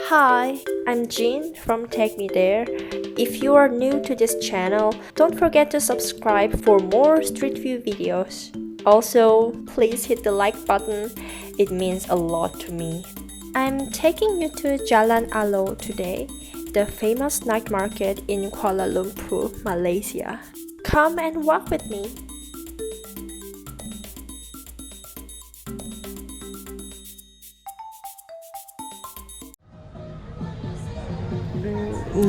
Hi, I'm Jean from Take Me There. If you are new to this channel, don't forget to subscribe for more street view videos. Also, please hit the like button, it means a lot to me. I'm taking you to Jalan Alor today, the famous night market in Kuala Lumpur, Malaysia. Come and walk with me.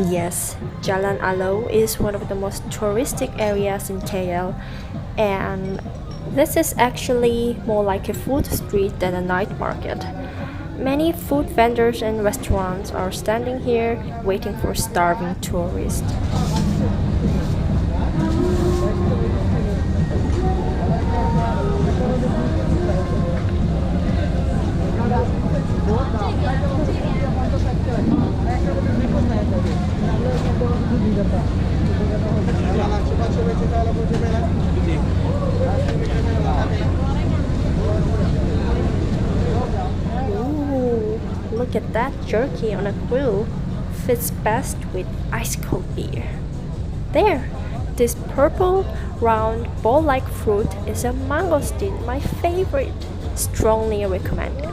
Yes, Jalan Alor is one of the most touristic areas in KL, and this is actually more like a food street than a night market. Many food vendors and restaurants are standing here waiting for starving tourists. Ooh, look at that jerky on a grill. Fits best with ice cold beer. There, this purple, round, ball-like fruit is a mangosteen, my favorite. Strongly recommended.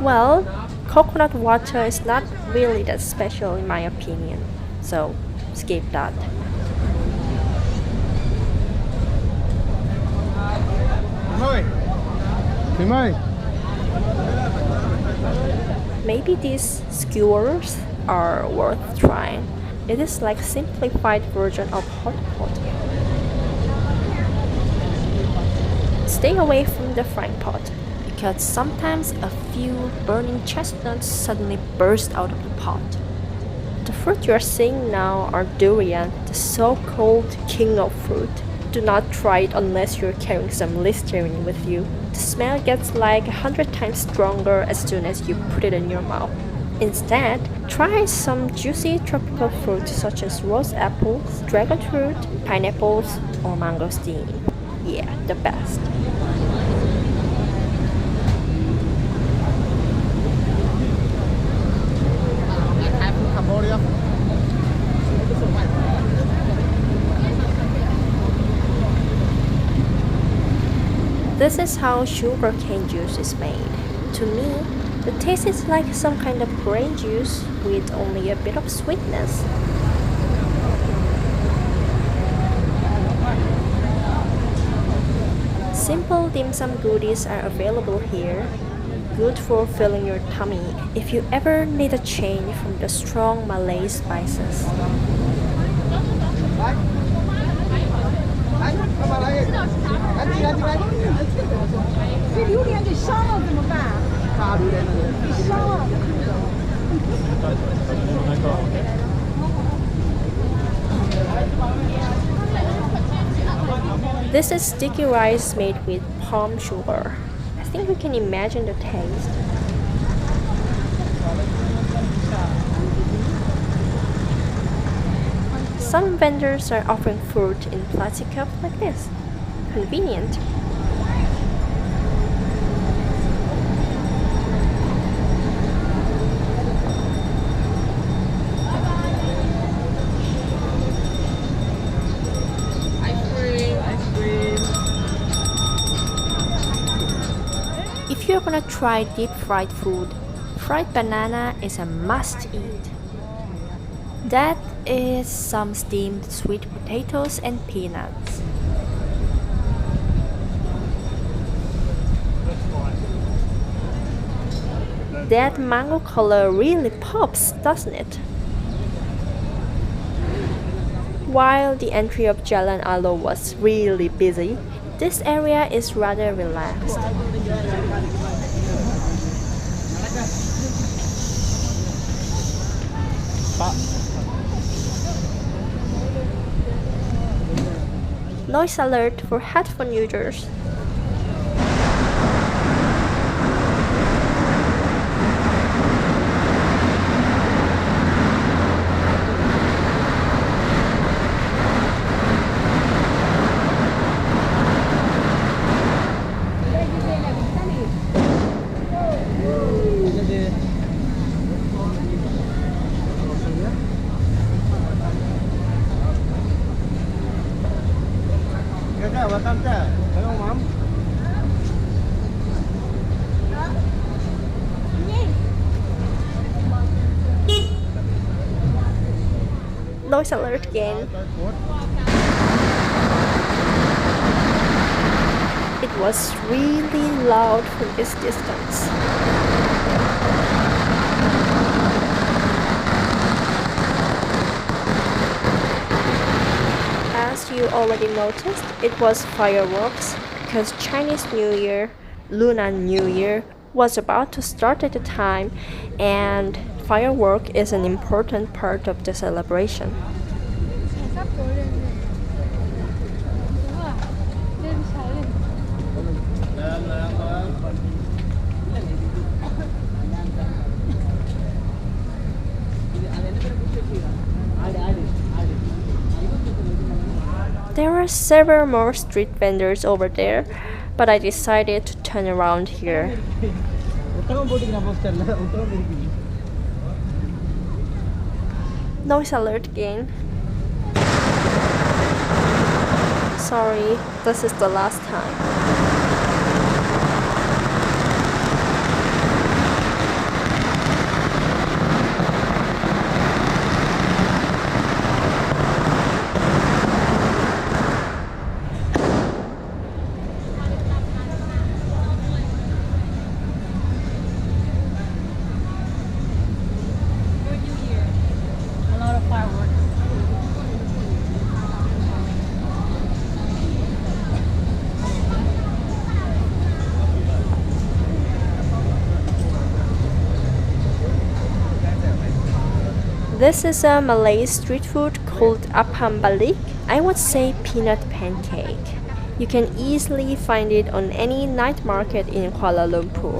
Well, coconut water is not really that special in my opinion, so skip that. Maybe these skewers are worth trying. It is like simplified version of hot pot. Stay away from the frying pot, because sometimes a few burning chestnuts suddenly burst out of the pot. The fruit you are seeing now are durian, the so-called king of fruit. Do not try it unless you're carrying some Listerine with you. The smell gets like 100 times stronger as soon as you put it in your mouth. Instead, try some juicy tropical fruits such as rose apples, dragon fruit, pineapples, or mangosteen. Yeah, the best. This is how sugarcane juice is made. To me, the taste is like some kind of grain juice with only a bit of sweetness. Simple dim sum goodies are available here, good for filling your tummy if you ever need a change from the strong Malay spices. This is sticky rice made with palm sugar. I think we can imagine the taste. Some vendors are offering fruit in plastic cups like this. Convenient. If you're gonna try deep fried food, fried banana is a must eat. That is some steamed sweet potatoes and peanuts. That mango color really pops, doesn't it? While the entry of Jalan Alor was really busy, This area is rather relaxed. Noise alert for headphone users. Noise alert again. It was really loud from this distance. As you already noticed, it was fireworks because Chinese New Year, Lunar New Year, was about to start at the time, and firework is an important part of the celebration. There are several more street vendors over there, but I decided to turn around here. Noise alert again. Sorry, this is the last time. This is a Malay street food called apam balik. I would say peanut pancake. You can easily find it on any night market in Kuala Lumpur.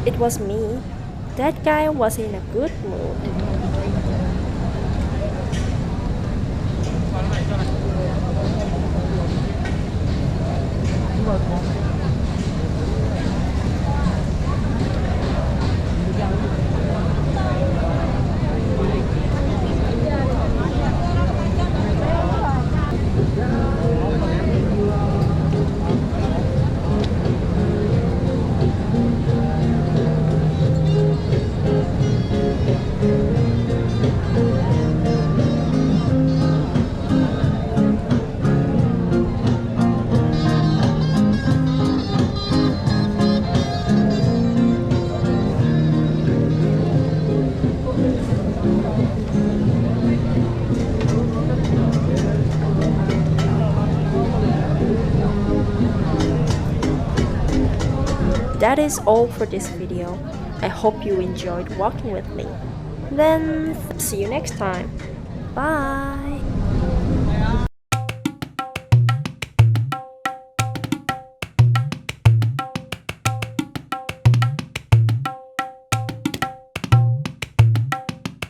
It was me. That guy was in a good mood. That is all for this video. I hope you enjoyed walking with me. Then see you next time. Bye.